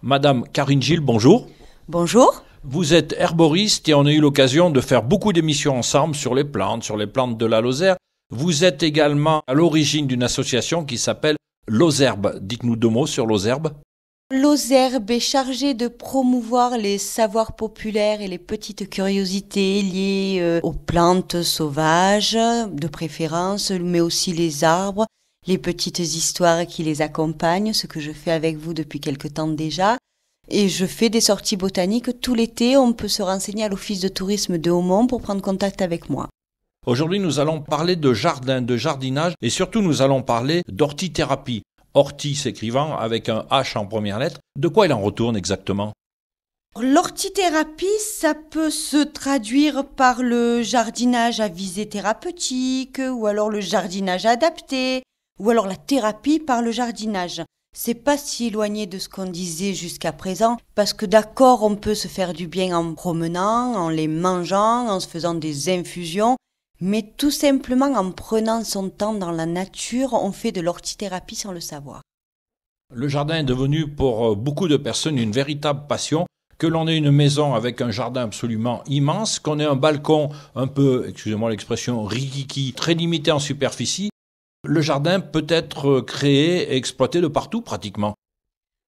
Madame Karine Gilles, bonjour. Bonjour. Vous êtes herboriste et on a eu l'occasion de faire beaucoup d'émissions ensemble sur les plantes de la Lozère. Vous êtes également à l'origine d'une association qui s'appelle Lozerbe. Dites-nous deux mots sur Lozerbe. Lozerbe est chargé de promouvoir les savoirs populaires et les petites curiosités liées aux plantes sauvages, de préférence, mais aussi les arbres, les petites histoires qui les accompagnent, ce que je fais avec vous depuis quelque temps déjà. Et je fais des sorties botaniques tout l'été. On peut se renseigner à l'office de tourisme de Hautmont pour prendre contact avec moi. Aujourd'hui, nous allons parler de jardin, de jardinage et surtout nous allons parler d'hortithérapie. Horti s'écrivant avec un H en première lettre. De quoi il en retourne exactement ? L'hortithérapie, ça peut se traduire par le jardinage à visée thérapeutique, ou alors le jardinage adapté, ou alors la thérapie par le jardinage. C'est pas si éloigné de ce qu'on disait jusqu'à présent, parce que d'accord, on peut se faire du bien en promenant, en les mangeant, en se faisant des infusions, mais tout simplement en prenant son temps dans la nature, on fait de l'hortithérapie sans le savoir. Le jardin est devenu pour beaucoup de personnes une véritable passion. Que l'on ait une maison avec un jardin absolument immense, qu'on ait un balcon un peu, excusez-moi l'expression, rikiki, très limité en superficie, le jardin peut être créé et exploité de partout pratiquement.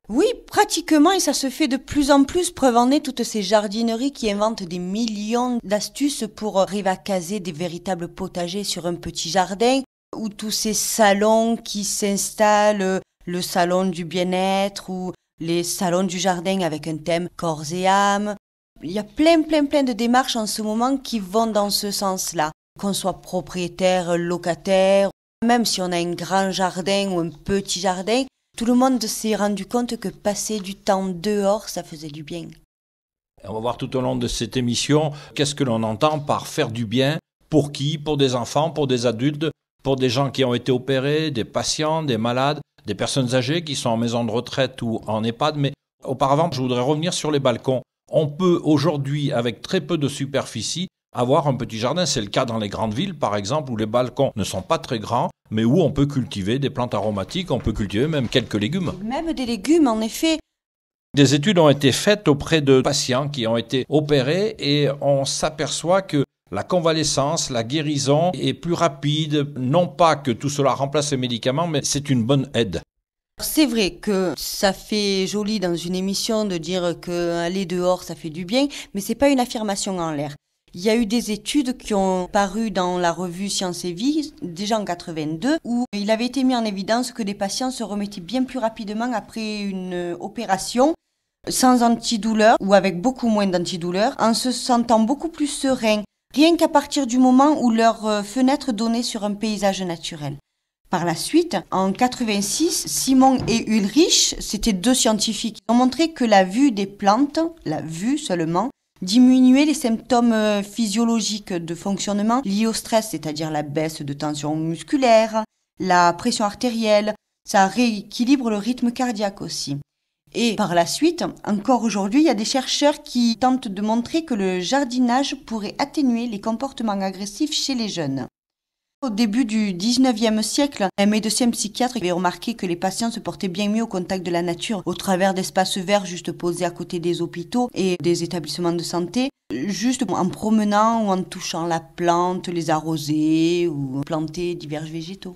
Oui, pratiquement, et ça se fait de plus en plus. Preuve en est toutes ces jardineries qui inventent des millions d'astuces pour arriver à caser des véritables potagers sur un petit jardin, ou tous ces salons qui s'installent, le salon du bien-être ou les salons du jardin avec un thème corps et âme. Il y a plein de démarches en ce moment qui vont dans ce sens-là. Qu'on soit propriétaire, locataire, même si on a un grand jardin ou un petit jardin, tout le monde s'est rendu compte que passer du temps dehors, ça faisait du bien. On va voir tout au long de cette émission qu'est-ce que l'on entend par faire du bien, pour qui, pour des enfants, pour des adultes, pour des gens qui ont été opérés, des patients, des malades, des personnes âgées qui sont en maison de retraite ou en EHPAD. Mais auparavant, je voudrais revenir sur les balcons. On peut aujourd'hui, avec très peu de superficie, avoir un petit jardin. C'est le cas dans les grandes villes, par exemple, où les balcons ne sont pas très grands, mais où on peut cultiver des plantes aromatiques, on peut cultiver même quelques légumes. Même des légumes, en effet. Des études ont été faites auprès de patients qui ont été opérés et on s'aperçoit que la convalescence, la guérison est plus rapide. Non pas que tout cela remplace les médicaments, mais c'est une bonne aide. C'est vrai que ça fait joli dans une émission de dire qu'aller dehors, ça fait du bien, mais c'est pas une affirmation en l'air. Il y a eu des études qui ont paru dans la revue Science et Vie, déjà en 82, où il avait été mis en évidence que les patients se remettaient bien plus rapidement après une opération, sans antidouleur ou avec beaucoup moins d'antidouleur, en se sentant beaucoup plus serein, rien qu'à partir du moment où leur fenêtre donnait sur un paysage naturel. Par la suite, en 86, Simon et Ulrich, c'était deux scientifiques, ont montré que la vue des plantes, la vue seulement, diminuer les symptômes physiologiques de fonctionnement liés au stress, c'est-à-dire la baisse de tension musculaire, la pression artérielle, ça rééquilibre le rythme cardiaque aussi. Et par la suite, encore aujourd'hui, il y a des chercheurs qui tentent de montrer que le jardinage pourrait atténuer les comportements agressifs chez les jeunes. Au début du 19e siècle, un médecin psychiatre avait remarqué que les patients se portaient bien mieux au contact de la nature, au travers d'espaces verts juste posés à côté des hôpitaux et des établissements de santé, juste en promenant ou en touchant la plante, les arroser ou planter divers végétaux.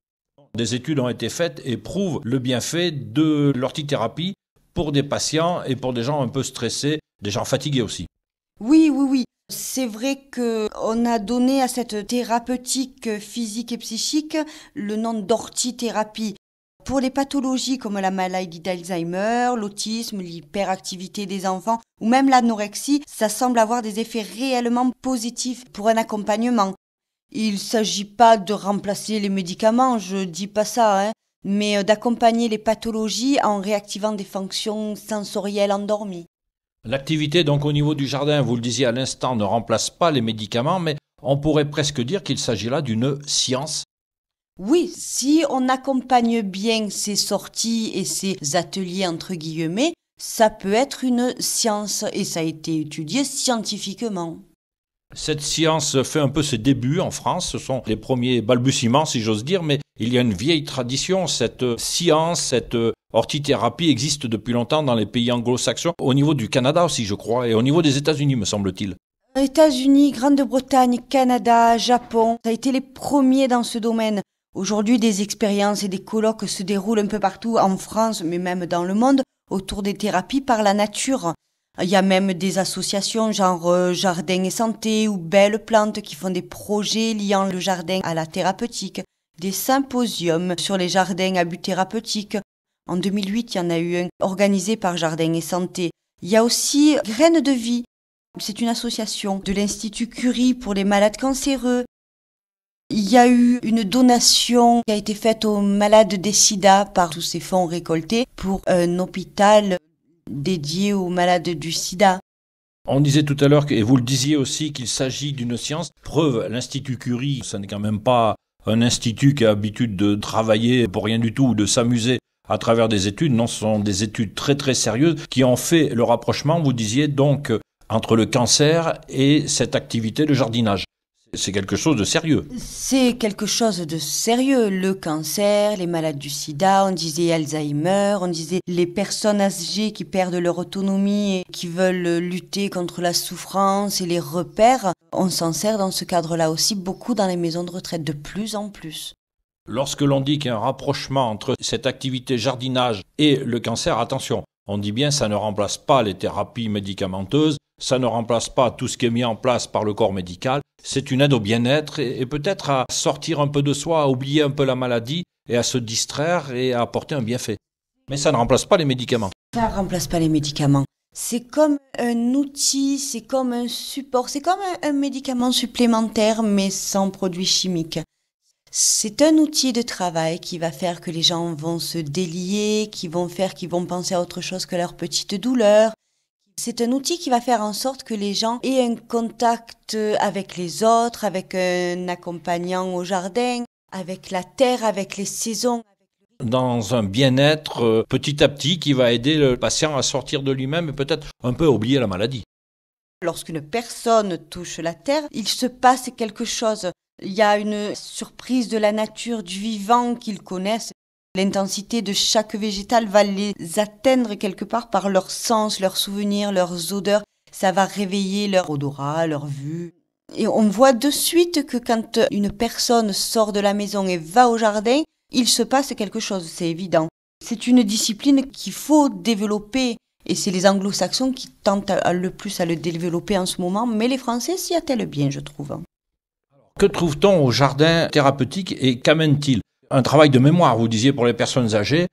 Des études ont été faites et prouvent le bienfait de l'hortithérapie pour des patients et pour des gens un peu stressés, des gens fatigués aussi. Oui. C'est vrai qu'on a donné à cette thérapeutique physique et psychique le nom d'hortithérapie. Pour les pathologies comme la maladie d'Alzheimer, l'autisme, l'hyperactivité des enfants ou même l'anorexie, ça semble avoir des effets réellement positifs pour un accompagnement. Il ne s'agit pas de remplacer les médicaments, je dis pas ça, mais d'accompagner les pathologies en réactivant des fonctions sensorielles endormies. L'activité donc au niveau du jardin, vous le disiez à l'instant, ne remplace pas les médicaments, mais on pourrait presque dire qu'il s'agit là d'une science. Oui, si on accompagne bien ces sorties et ces ateliers entre guillemets, ça peut être une science et ça a été étudié scientifiquement. Cette science fait un peu ses débuts en France, ce sont les premiers balbutiements si j'ose dire, mais Il y a une vieille tradition, cette science, cette hortithérapie existe depuis longtemps dans les pays anglo-saxons, au niveau du Canada aussi, je crois, et au niveau des États-Unis, me semble-t-il. États-Unis, Grande-Bretagne, Canada, Japon, ça a été les premiers dans ce domaine. Aujourd'hui, des expériences et des colloques se déroulent un peu partout en France, mais même dans le monde, autour des thérapies par la nature. Il y a même des associations genre Jardin et Santé ou Belles Plantes qui font des projets liant le jardin à la thérapeutique, des symposiums sur les jardins à but thérapeutique. En 2008, il y en a eu un organisé par Jardin et Santé. Il y a aussi Graines de Vie. C'est une association de l'Institut Curie pour les malades cancéreux. Il y a eu une donation qui a été faite aux malades des sida par tous ces fonds récoltés pour un hôpital dédié aux malades du sida. On disait tout à l'heure, et vous le disiez aussi, qu'il s'agit d'une science. Preuve, l'Institut Curie, ce n'est quand même pas un institut qui a l'habitude de travailler pour rien du tout ou de s'amuser à travers des études. Non, ce sont des études très très sérieuses qui ont fait le rapprochement, vous disiez donc, entre le cancer et cette activité de jardinage. C'est quelque chose de sérieux. C'est quelque chose de sérieux. Le cancer, les malades du sida, on disait Alzheimer, on disait les personnes âgées qui perdent leur autonomie et qui veulent lutter contre la souffrance et les repères. On s'en sert dans ce cadre-là aussi beaucoup dans les maisons de retraite, de plus en plus. Lorsque l'on dit qu'il y a un rapprochement entre cette activité jardinage et le cancer, attention, on dit bien ça ne remplace pas les thérapies médicamenteuses, ça ne remplace pas tout ce qui est mis en place par le corps médical. C'est une aide au bien-être et peut-être à sortir un peu de soi, à oublier un peu la maladie et à se distraire et à apporter un bienfait. Mais ça ne remplace pas les médicaments. Ça ne remplace pas les médicaments. C'est comme un outil, c'est comme un support, c'est comme un médicament supplémentaire mais sans produits chimiques. C'est un outil de travail qui va faire que les gens vont se délier, qu'ils vont penser à autre chose que leur petite douleur. C'est un outil qui va faire en sorte que les gens aient un contact avec les autres, avec un accompagnant au jardin, avec la terre, avec les saisons. Dans un bien-être petit à petit qui va aider le patient à sortir de lui-même et peut-être un peu à oublier la maladie. Lorsqu'une personne touche la terre, il se passe quelque chose. Il y a une surprise de la nature, du vivant qu'ils connaissent. L'intensité de chaque végétal va les atteindre quelque part par leurs sens, leurs souvenirs, leurs odeurs. Ça va réveiller leur odorat, leur vue. Et on voit de suite que quand une personne sort de la maison et va au jardin, il se passe quelque chose, c'est évident. C'est une discipline qu'il faut développer. Et c'est les anglo-saxons qui tentent le plus à le développer en ce moment. Mais les Français s'y attellent bien, je trouve. Que trouve-t-on au jardin thérapeutique et qu'amène-t-il ? Un travail de mémoire, vous disiez, pour les personnes âgées,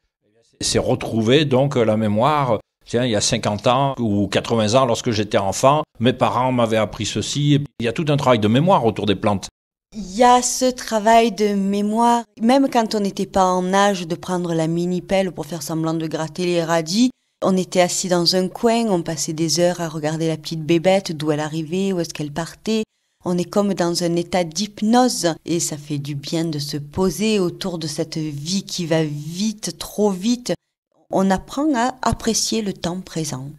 c'est retrouver donc la mémoire. Tiens, il y a 50 ans ou 80 ans, lorsque j'étais enfant, mes parents m'avaient appris ceci. Il y a tout un travail de mémoire autour des plantes. Il y a ce travail de mémoire, même quand on n'était pas en âge de prendre la mini-pelle pour faire semblant de gratter les radis, on était assis dans un coin, on passait des heures à regarder la petite bébête, d'où elle arrivait, où est-ce qu'elle partait. On est comme dans un état d'hypnose et ça fait du bien de se poser autour de cette vie qui va vite, trop vite. On apprend à apprécier le temps présent.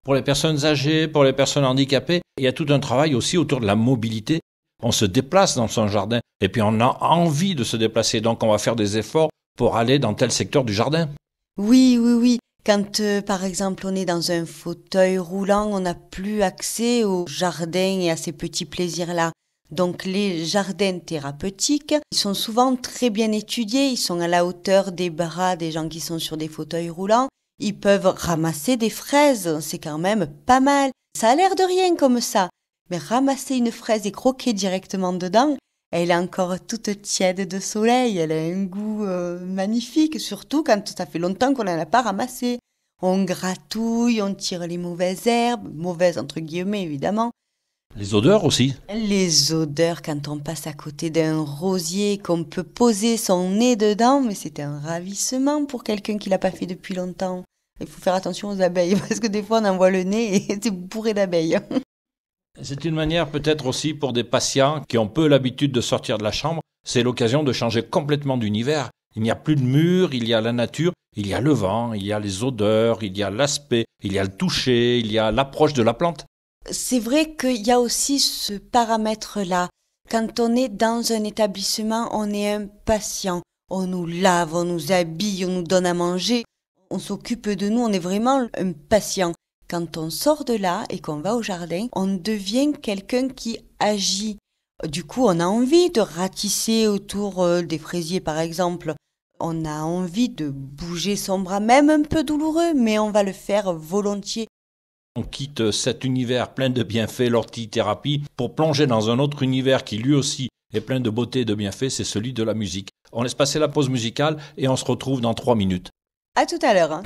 Pour les personnes âgées, pour les personnes handicapées, il y a tout un travail aussi autour de la mobilité. On se déplace dans son jardin et puis on a envie de se déplacer. Donc on va faire des efforts pour aller dans tel secteur du jardin. Oui. Quand, par exemple, on est dans un fauteuil roulant, on n'a plus accès au jardin et à ces petits plaisirs-là. Donc, les jardins thérapeutiques, ils sont souvent très bien étudiés. Ils sont à la hauteur des bras des gens qui sont sur des fauteuils roulants. Ils peuvent ramasser des fraises. C'est quand même pas mal. Ça a l'air de rien comme ça. Mais ramasser une fraise et croquer directement dedans, elle est encore toute tiède de soleil, elle a un goût magnifique, surtout quand ça fait longtemps qu'on n'en a pas ramassé. On gratouille, on tire les mauvaises herbes, mauvaises entre guillemets évidemment. Les odeurs aussi. Les odeurs quand on passe à côté d'un rosier, qu'on peut poser son nez dedans, mais c'est un ravissement pour quelqu'un qui l'a pas fait depuis longtemps. Il faut faire attention aux abeilles, parce que des fois on envoie le nez et c'est bourré d'abeilles. C'est une manière peut-être aussi pour des patients qui ont peu l'habitude de sortir de la chambre, c'est l'occasion de changer complètement d'univers. Il n'y a plus de murs, il y a la nature, il y a le vent, il y a les odeurs, il y a l'aspect, il y a le toucher, il y a l'approche de la plante. C'est vrai qu'il y a aussi ce paramètre-là. Quand on est dans un établissement, on est un patient. On nous lave, on nous habille, on nous donne à manger. On s'occupe de nous, on est vraiment un patient. Quand on sort de là et qu'on va au jardin, on devient quelqu'un qui agit. Du coup, on a envie de ratisser autour des fraisiers, par exemple. On a envie de bouger son bras, même un peu douloureux, mais on va le faire volontiers. On quitte cet univers plein de bienfaits, l'ortithérapie, pour plonger dans un autre univers qui lui aussi est plein de beauté et de bienfaits, c'est celui de la musique. On laisse passer la pause musicale et on se retrouve dans 3 minutes. À tout à l'heure.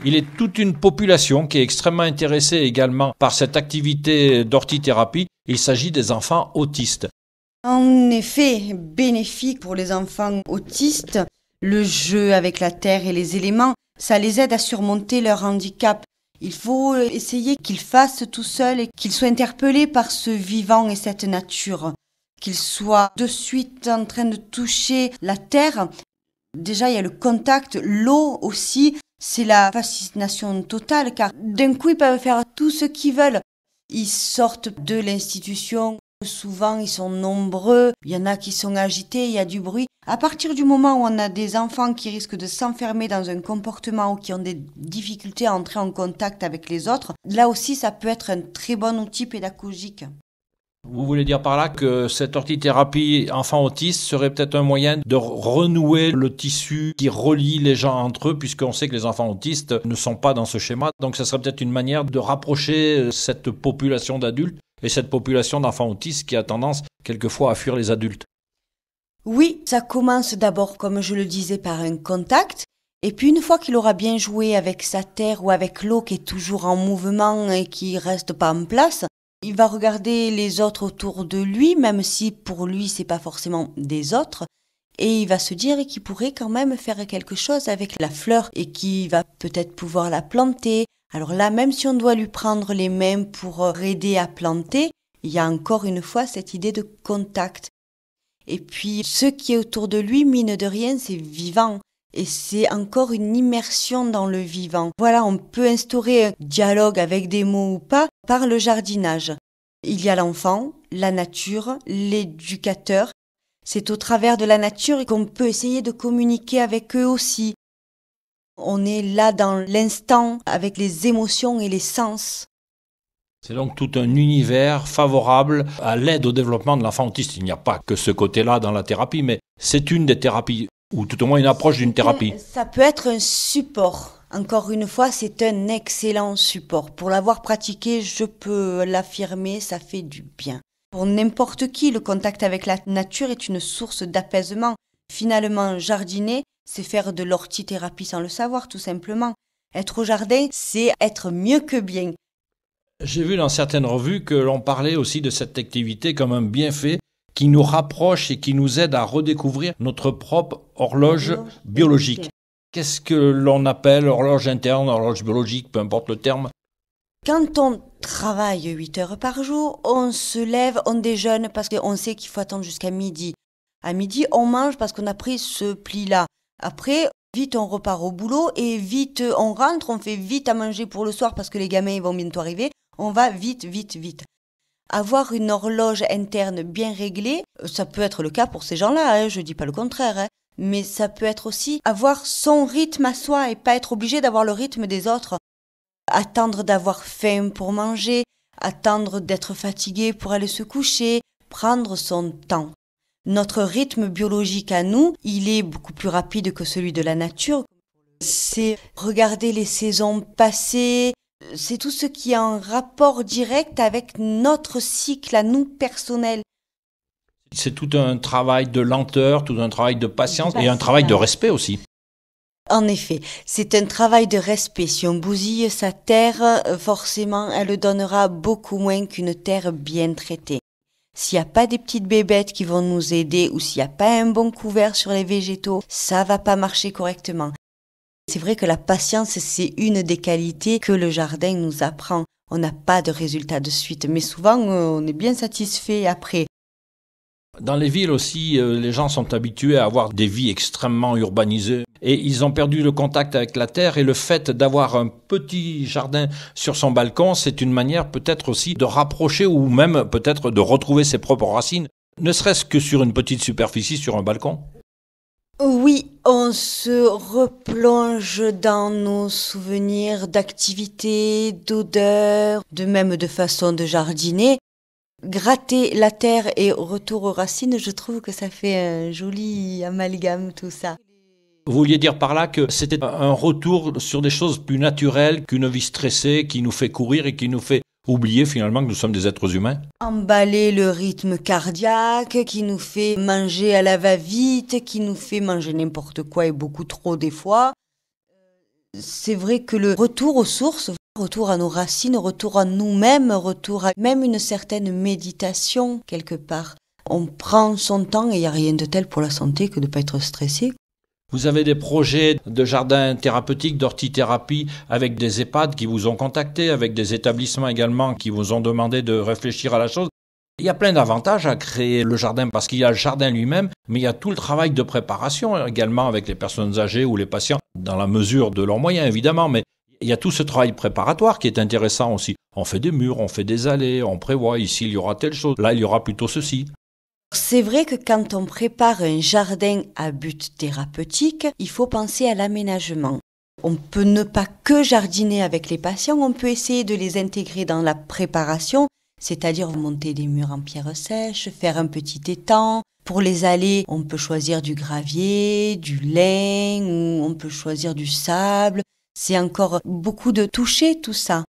Il est toute une population qui est extrêmement intéressée également par cette activité d'ortithérapie. Il s'agit des enfants autistes. En effet, bénéfique pour les enfants autistes, le jeu avec la terre et les éléments, ça les aide à surmonter leur handicap. Il faut essayer qu'ils fassent tout seuls et qu'ils soient interpellés par ce vivant et cette nature. Qu'ils soient de suite en train de toucher la terre. Déjà, il y a le contact, l'eau aussi. C'est la fascination totale car d'un coup, ils peuvent faire tout ce qu'ils veulent. Ils sortent de l'institution. Souvent, ils sont nombreux. Il y en a qui sont agités, il y a du bruit. À partir du moment où on a des enfants qui risquent de s'enfermer dans un comportement ou qui ont des difficultés à entrer en contact avec les autres, là aussi, ça peut être un très bon outil pédagogique. Vous voulez dire par là que cette ortithérapie enfant autiste serait peut-être un moyen de renouer le tissu qui relie les gens entre eux, puisqu'on sait que les enfants autistes ne sont pas dans ce schéma. Donc ça serait peut-être une manière de rapprocher cette population d'adultes et cette population d'enfants autistes qui a tendance quelquefois à fuir les adultes. Oui, ça commence d'abord, comme je le disais, par un contact. Et puis une fois qu'il aura bien joué avec sa terre ou avec l'eau qui est toujours en mouvement et qui reste pas en place, il va regarder les autres autour de lui, même si pour lui c'est pas forcément des autres, et il va se dire qu'il pourrait quand même faire quelque chose avec la fleur et qu'il va peut-être pouvoir la planter. Alors là, même si on doit lui prendre les mains pour aider à planter, il y a encore une fois cette idée de contact. Et puis ce qui est autour de lui, mine de rien, c'est vivant. Et c'est encore une immersion dans le vivant. Voilà, on peut instaurer un dialogue avec des mots ou pas par le jardinage. Il y a l'enfant, la nature, l'éducateur. C'est au travers de la nature qu'on peut essayer de communiquer avec eux aussi. On est là dans l'instant avec les émotions et les sens. C'est donc tout un univers favorable à l'aide au développement de l'enfant autiste. Il n'y a pas que ce côté-là dans la thérapie, mais c'est une des thérapies, ou tout au moins une approche d'une thérapie. Ça peut être un support. Encore une fois, c'est un excellent support. Pour l'avoir pratiqué, je peux l'affirmer, ça fait du bien. Pour n'importe qui, le contact avec la nature est une source d'apaisement. Finalement, jardiner, c'est faire de l'hortithérapie sans le savoir, tout simplement. Être au jardin, c'est être mieux que bien. J'ai vu dans certaines revues que l'on parlait aussi de cette activité comme un bienfait qui nous rapproche et qui nous aide à redécouvrir notre propre horloge biologique. Qu'est-ce que l'on appelle horloge interne, horloge biologique, peu importe le terme? Quand on travaille 8 heures par jour, on se lève, on déjeune parce qu'on sait qu'il faut attendre jusqu'à midi. À midi, on mange parce qu'on a pris ce pli-là. Après, vite on repart au boulot et vite on rentre, on fait vite à manger pour le soir parce que les gamins vont bientôt arriver. On va vite, vite, vite. Avoir une horloge interne bien réglée, ça peut être le cas pour ces gens-là, je dis pas le contraire, mais ça peut être aussi avoir son rythme à soi et pas être obligé d'avoir le rythme des autres. Attendre d'avoir faim pour manger, attendre d'être fatigué pour aller se coucher, prendre son temps. Notre rythme biologique à nous, il est beaucoup plus rapide que celui de la nature. C'est regarder les saisons passer, c'est tout ce qui est en rapport direct avec notre cycle à nous personnel. C'est tout un travail de lenteur, tout un travail de patience et un travail de respect aussi. En effet, c'est un travail de respect. Si on bousille sa terre, forcément, elle donnera beaucoup moins qu'une terre bien traitée. S'il n'y a pas des petites bébêtes qui vont nous aider ou s'il n'y a pas un bon couvert sur les végétaux, ça va pas marcher correctement. C'est vrai que la patience, c'est une des qualités que le jardin nous apprend. On n'a pas de résultat de suite, mais souvent, on est bien satisfait après. Dans les villes aussi, les gens sont habitués à avoir des vies extrêmement urbanisées et ils ont perdu le contact avec la terre et le fait d'avoir un petit jardin sur son balcon, c'est une manière peut-être aussi de rapprocher ou même peut-être de retrouver ses propres racines, ne serait-ce que sur une petite superficie, sur un balcon. Oui, on se replonge dans nos souvenirs d'activités, d'odeurs, de même de façon de jardiner. Gratter la terre et retour aux racines, je trouve que ça fait un joli amalgame tout ça. Vous vouliez dire par là que c'était un retour sur des choses plus naturelles qu'une vie stressée qui nous fait courir et qui nous fait oublier finalement que nous sommes des êtres humains? Emballer le rythme cardiaque qui nous fait manger à la va-vite, qui nous fait manger n'importe quoi et beaucoup trop des fois. C'est vrai que le retour aux sources, retour à nos racines, retour à nous-mêmes, retour à même une certaine méditation quelque part. On prend son temps et il n'y a rien de tel pour la santé que de ne pas être stressé. Vous avez des projets de jardin thérapeutique, d'hortithérapie avec des EHPAD qui vous ont contacté, avec des établissements également qui vous ont demandé de réfléchir à la chose. Il y a plein d'avantages à créer le jardin parce qu'il y a le jardin lui-même, mais il y a tout le travail de préparation également avec les personnes âgées ou les patients, dans la mesure de leurs moyens évidemment, mais il y a tout ce travail préparatoire qui est intéressant aussi. On fait des murs, on fait des allées, on prévoit ici il y aura telle chose, là il y aura plutôt ceci. C'est vrai que quand on prépare un jardin à but thérapeutique, il faut penser à l'aménagement. On peut ne pas que jardiner avec les patients, on peut essayer de les intégrer dans la préparation, c'est-à-dire monter des murs en pierre sèche, faire un petit étang. Pour les allées, on peut choisir du gravier, du lin, ou on peut choisir du sable. C'est encore beaucoup de toucher tout ça.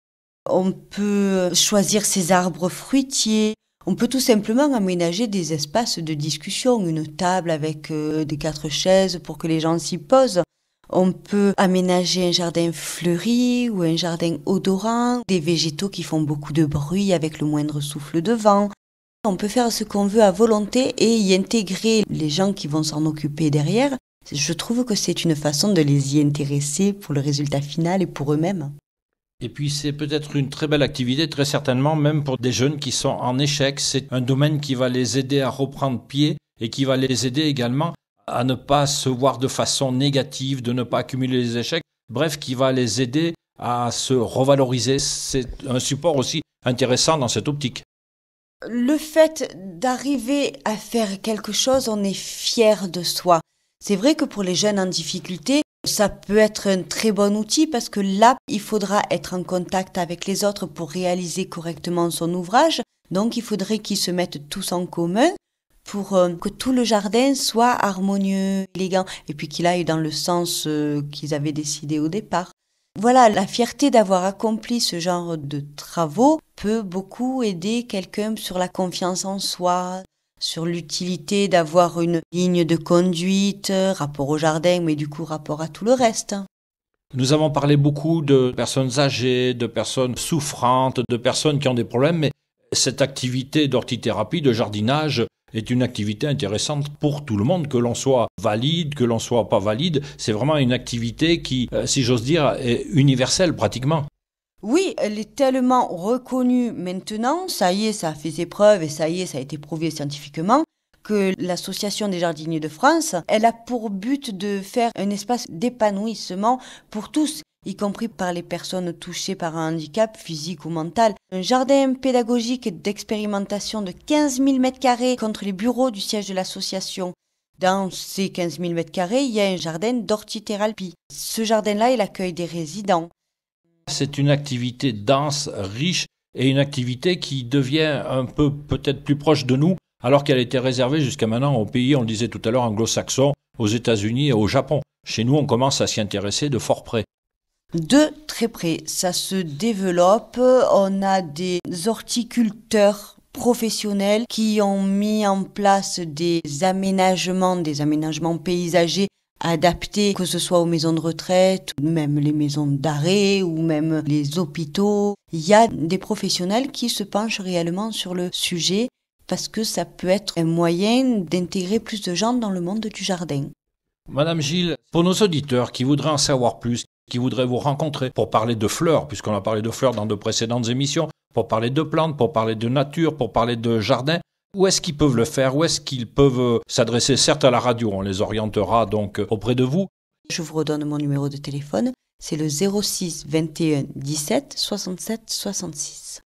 On peut choisir ses arbres fruitiers. On peut tout simplement aménager des espaces de discussion, une table avec des 4 chaises pour que les gens s'y posent. On peut aménager un jardin fleuri ou un jardin odorant, des végétaux qui font beaucoup de bruit avec le moindre souffle de vent. On peut faire ce qu'on veut à volonté et y intégrer les gens qui vont s'en occuper derrière. Je trouve que c'est une façon de les y intéresser pour le résultat final et pour eux-mêmes. Et puis c'est peut-être une très belle activité, très certainement, même pour des jeunes qui sont en échec. C'est un domaine qui va les aider à reprendre pied et qui va les aider également à ne pas se voir de façon négative, de ne pas accumuler les échecs. Bref, qui va les aider à se revaloriser. C'est un support aussi intéressant dans cette optique. Le fait d'arriver à faire quelque chose, on est fier de soi. C'est vrai que pour les jeunes en difficulté, ça peut être un très bon outil parce que là, il faudra être en contact avec les autres pour réaliser correctement son ouvrage. Donc, il faudrait qu'ils se mettent tous en commun pour que tout le jardin soit harmonieux, élégant et puis qu'il aille dans le sens qu'ils avaient décidé au départ. Voilà, la fierté d'avoir accompli ce genre de travaux peut beaucoup aider quelqu'un sur la confiance en soi, sur l'utilité d'avoir une ligne de conduite, rapport au jardin, mais du coup rapport à tout le reste. Nous avons parlé beaucoup de personnes âgées, de personnes souffrantes, de personnes qui ont des problèmes, mais cette activité d'hortithérapie, de jardinage, est une activité intéressante pour tout le monde, que l'on soit valide, que l'on soit pas valide. C'est vraiment une activité qui, si j'ose dire, est universelle pratiquement. Oui, elle est tellement reconnue maintenant, ça y est, ça a fait ses preuves et ça y est, ça a été prouvé scientifiquement, que l'Association des jardiniers de France, elle a pour but de faire un espace d'épanouissement pour tous, y compris par les personnes touchées par un handicap physique ou mental. Un jardin pédagogique d'expérimentation de 15 000 m² contre les bureaux du siège de l'association. Dans ces 15 000 m², il y a un jardin d'hortithérapie. Ce jardin-là, il accueille des résidents. C'est une activité dense, riche et une activité qui devient un peu peut-être plus proche de nous, alors qu'elle était réservée jusqu'à maintenant aux pays, on le disait tout à l'heure, anglo-saxons, aux États-Unis et au Japon. Chez nous, on commence à s'y intéresser de fort près. De très près, ça se développe. On a des horticulteurs professionnels qui ont mis en place des aménagements paysagers adaptés, que ce soit aux maisons de retraite, même les maisons d'arrêt ou même les hôpitaux. Il y a des professionnels qui se penchent réellement sur le sujet parce que ça peut être un moyen d'intégrer plus de gens dans le monde du jardin. Madame Gilles, pour nos auditeurs qui voudraient en savoir plus, qui voudraient vous rencontrer pour parler de fleurs, puisqu'on a parlé de fleurs dans de précédentes émissions, pour parler de plantes, pour parler de nature, pour parler de jardin, où est-ce qu'ils peuvent le faire? Où est-ce qu'ils peuvent s'adresser? Certes à la radio, on les orientera donc auprès de vous. Je vous redonne mon numéro de téléphone, c'est le 06 21 17 67 66.